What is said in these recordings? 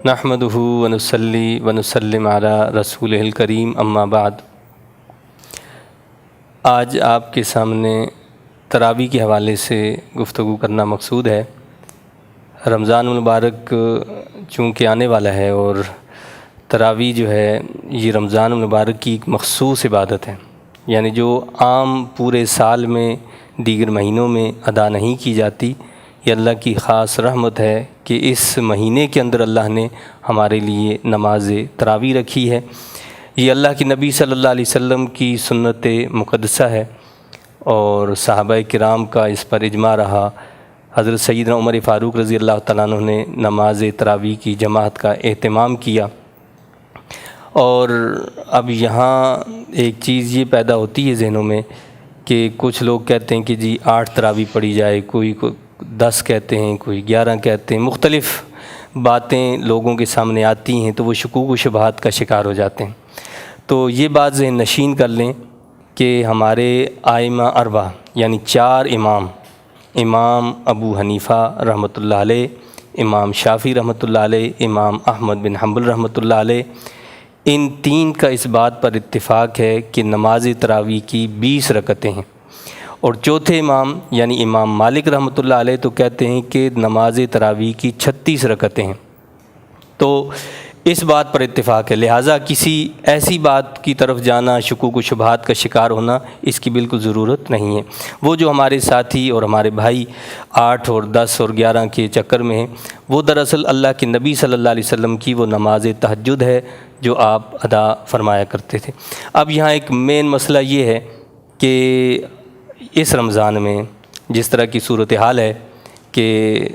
نحمدہ ونصلی ونسلم علی رسولہ الکریم اما بعد۔ آج آپ کے سامنے تراویح کے حوالے سے گفتگو کرنا مقصود ہے۔ رمضان المبارک چونکہ آنے والا ہے اور تراویح جو ہے یہ رمضان المبارک کی ایک مخصوص عبادت ہے، یعنی جو عام پورے سال میں دیگر مہینوں میں ادا نہیں کی جاتی۔ یہ اللہ کی خاص رحمت ہے کہ اس مہینے کے اندر اللہ نے ہمارے لیے نماز تراویح رکھی ہے۔ یہ اللہ کے نبی صلی اللہ علیہ وسلم کی سنت مقدسہ ہے اور صحابہ کرام کا اس پر اجماع رہا۔ حضرت سیدنا عمر فاروق رضی اللہ تعالیٰ عنہ نے نماز تراویح کی جماعت کا اہتمام کیا۔ اور اب یہاں ایک چیز یہ پیدا ہوتی ہے ذہنوں میں کہ کچھ لوگ کہتے ہیں کہ جی 8 تراویح پڑھی جائے، کوئی 10 کہتے ہیں، کوئی 11 کہتے ہیں، مختلف باتیں لوگوں کے سامنے آتی ہیں تو وہ شکوک و شبہات کا شکار ہو جاتے ہیں۔ تو یہ بات ذہن نشین کر لیں کہ ہمارے ائمہ اربعہ یعنی 4 امام ابو حنیفہ رحمۃ اللہ علیہ، امام شافعی رحمۃ اللہ علیہ، امام احمد بن حنبل رحمۃ اللہ علیہ، ان 3 کا اس بات پر اتفاق ہے کہ نماز تراویح کی 20 رکعتیں ہیں۔ اور چوتھے امام یعنی امام مالک رحمۃ اللہ علیہ تو کہتے ہیں کہ نماز تراویح کی 36 رکعتیں ہیں۔ تو اس بات پر اتفاق ہے، لہٰذا کسی ایسی بات کی طرف جانا، شکوک و شبہات کا شکار ہونا، اس کی بالکل ضرورت نہیں ہے۔ وہ جو ہمارے ساتھی اور ہمارے بھائی 8 اور 10 اور 11 کے چکر میں ہیں، وہ دراصل اللہ کے نبی صلی اللہ علیہ وسلم کی وہ نماز تہجد ہے جو آپ ادا فرمایا کرتے تھے۔ اب یہاں ایک مین مسئلہ یہ ہے کہ اس رمضان میں جس طرح کی صورتحال ہے کہ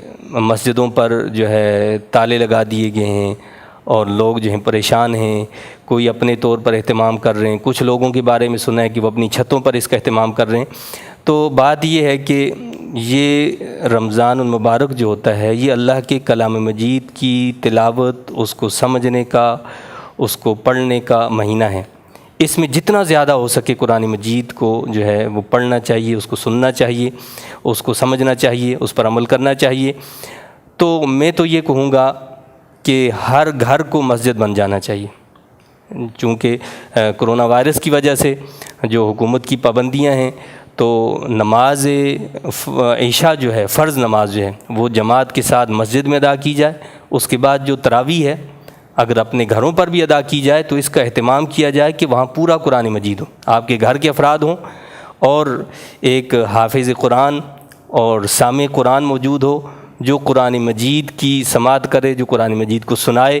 مسجدوں پر جو ہے تالے لگا دیے گئے ہیں اور لوگ جو ہیں پریشان ہیں، کوئی اپنے طور پر اہتمام کر رہے ہیں، کچھ لوگوں کے بارے میں سنا ہے کہ وہ اپنی چھتوں پر اس کا اہتمام کر رہے ہیں۔ تو بات یہ ہے کہ یہ رمضان المبارک جو ہوتا ہے یہ اللہ کے کلام مجید کی تلاوت، اس کو سمجھنے کا، اس کو پڑھنے کا مہینہ ہے۔ اس میں جتنا زیادہ ہو سکے قرآن مجید کو جو ہے وہ پڑھنا چاہیے، اس کو سننا چاہیے، اس کو سمجھنا چاہیے، اس پر عمل کرنا چاہیے۔ تو میں تو یہ کہوں گا کہ ہر گھر کو مسجد بن جانا چاہیے، چونکہ کرونا وائرس کی وجہ سے جو حکومت کی پابندیاں ہیں تو نماز عشاء جو ہے، فرض نماز جو ہے وہ جماعت کے ساتھ مسجد میں ادا کی جائے۔ اس کے بعد جو تراویح ہے اگر اپنے گھروں پر بھی ادا کی جائے تو اس کا اہتمام کیا جائے کہ وہاں پورا قرآن مجید ہو، آپ کے گھر کے افراد ہوں اور ایک حافظ قرآن اور سامع قرآن موجود ہو جو قرآن مجید کی سماعت کرے، جو قرآن مجید کو سنائے۔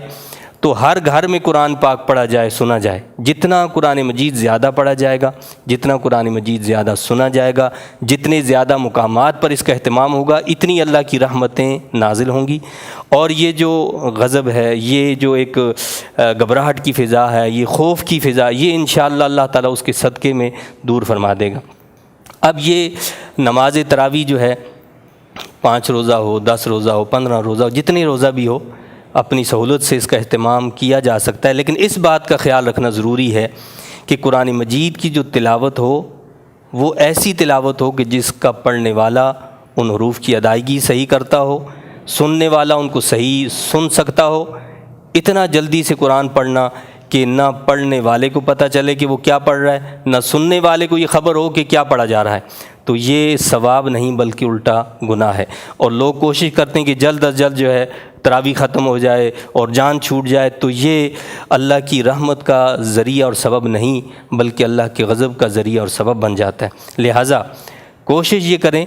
تو ہر گھر میں قرآن پاک پڑھا جائے، سنا جائے۔ جتنا قرآن مجید زیادہ پڑھا جائے گا، جتنا قرآن مجید زیادہ سنا جائے گا، جتنے زیادہ مقامات پر اس کا اہتمام ہوگا، اتنی اللہ کی رحمتیں نازل ہوں گی۔ اور یہ جو غضب ہے، یہ جو ایک گھبراہٹ کی فضا ہے، یہ خوف کی فضا، یہ انشاءاللہ اللہ تعالیٰ اس کے صدقے میں دور فرما دے گا۔ اب یہ نماز تراویح جو ہے 5 روزہ ہو، 10 روزہ ہو، 15 روزہ ہو، جتنی روزہ بھی ہو، اپنی سہولت سے اس کا اہتمام کیا جا سکتا ہے، لیکن اس بات کا خیال رکھنا ضروری ہے کہ قرآن مجید کی جو تلاوت ہو وہ ایسی تلاوت ہو کہ جس کا پڑھنے والا ان حروف کی ادائیگی صحیح کرتا ہو، سننے والا ان کو صحیح سن سکتا ہو۔ اتنا جلدی سے قرآن پڑھنا کہ نہ پڑھنے والے کو پتہ چلے کہ وہ کیا پڑھ رہا ہے، نہ سننے والے کو یہ خبر ہو کہ کیا پڑھا جا رہا ہے، تو یہ ثواب نہیں بلکہ الٹا گناہ ہے۔ اور لوگ کوشش کرتے ہیں کہ جلد از جلد جو ہے تراویح ختم ہو جائے اور جان چھوٹ جائے، تو یہ اللہ کی رحمت کا ذریعہ اور سبب نہیں بلکہ اللہ کے غضب کا ذریعہ اور سبب بن جاتا ہے۔ لہٰذا کوشش یہ کریں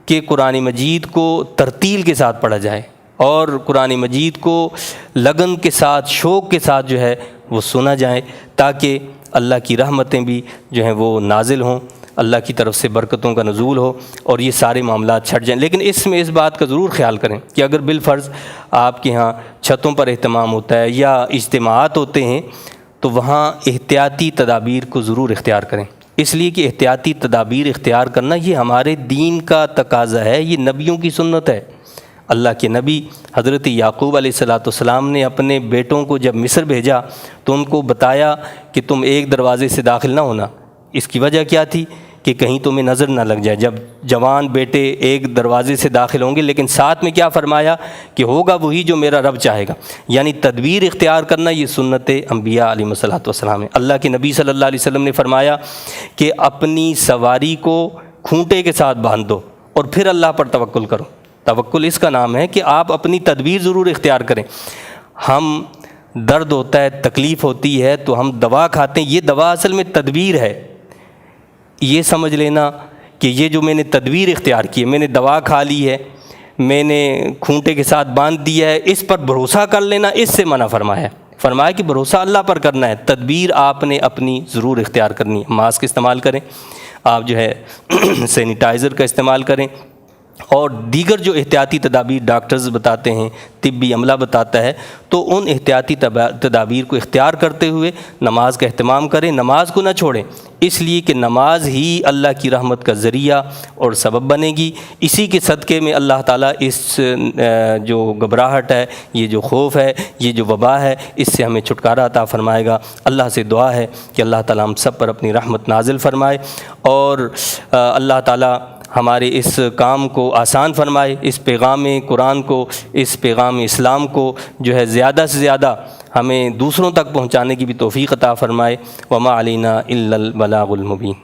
کہ قرآن مجید کو ترتیل کے ساتھ پڑھا جائے اور قرآن مجید کو لگن کے ساتھ، شوق کے ساتھ جو ہے وہ سنا جائے، تاکہ اللہ کی رحمتیں بھی جو ہیں وہ نازل ہوں، اللہ کی طرف سے برکتوں کا نزول ہو اور یہ سارے معاملات چھٹ جائیں۔ لیکن اس میں اس بات کا ضرور خیال کریں کہ اگر بالفرض آپ کے ہاں چھتوں پر اہتمام ہوتا ہے یا اجتماعات ہوتے ہیں تو وہاں احتیاطی تدابیر کو ضرور اختیار کریں، اس لیے کہ احتیاطی تدابیر اختیار کرنا یہ ہمارے دین کا تقاضا ہے، یہ نبیوں کی سنت ہے۔ اللہ کے نبی حضرت یعقوب علیہ السلام نے اپنے بیٹوں کو جب مصر بھیجا تو ان کو بتایا کہ تم ایک دروازے سے داخل نہ ہونا۔ اس کی وجہ کیا تھی کہ کہیں تمہیں نظر نہ لگ جائے. جب جوان بیٹے ایک دروازے سے داخل ہوں گے، لیکن ساتھ میں کیا فرمایا کہ ہوگا وہی جو میرا رب چاہے گا. یعنی تدبیر اختیار کرنا یہ سنت انبیاء علیہ الصلوۃ والسلام ہے. اللہ کے نبی صلی اللہ علیہ وسلم نے فرمایا کہ اپنی سواری کو کھونٹے کے ساتھ باندھ دو اور پھر اللہ پر توکل کرو. توکل اس کا نام ہے کہ آپ اپنی تدبیر ضرور اختیار کریں. ہم درد ہوتا ہے، تکلیف ہوتی ہے تو ہم دوا کھاتے ہیں، یہ دوا اصل میں تدبیر ہے. یہ سمجھ لینا کہ یہ جو میں نے تدبیر اختیار کی ہے، میں نے دوا کھا لی ہے، میں نے کھونٹے کے ساتھ باندھ دیا ہے، اس پر بھروسہ کر لینا، اس سے منع فرمایا. فرمایا کہ بھروسہ اللہ پر کرنا ہے. تدبیر آپ نے اپنی ضرور اختیار کرنی ہے. ماسک استعمال کریں، آپ جو ہے سینیٹائزر کا استعمال کریں، اور دیگر جو احتیاطی تدابیر ڈاکٹرز بتاتے ہیں، طبی عملہ بتاتا ہے، تو ان احتیاطی تدابیر کو اختیار کرتے ہوئے نماز کا اہتمام کریں. نماز کو نہ چھوڑیں، اس لیے کہ نماز ہی اللہ کی رحمت کا ذریعہ اور سبب بنے گی. اسی کے صدقے میں اللہ تعالیٰ اس جو گھبراہٹ ہے، یہ جو خوف ہے، یہ جو وبا ہے، اس سے ہمیں چھٹکارا عطا فرمائے گا. اللہ سے دعا ہے کہ اللہ تعالیٰ ہم سب پر اپنی رحمت نازل فرمائے، اور اللہ تعالیٰ ہمارے اس کام کو آسان فرمائے. اس پیغام قرآن کو، اس پیغام اسلام کو جو ہے زیادہ سے زیادہ ہمیں دوسروں تک پہنچانے کی بھی توفیق عطا فرمائے. وما علینا الا البلاغ المبین.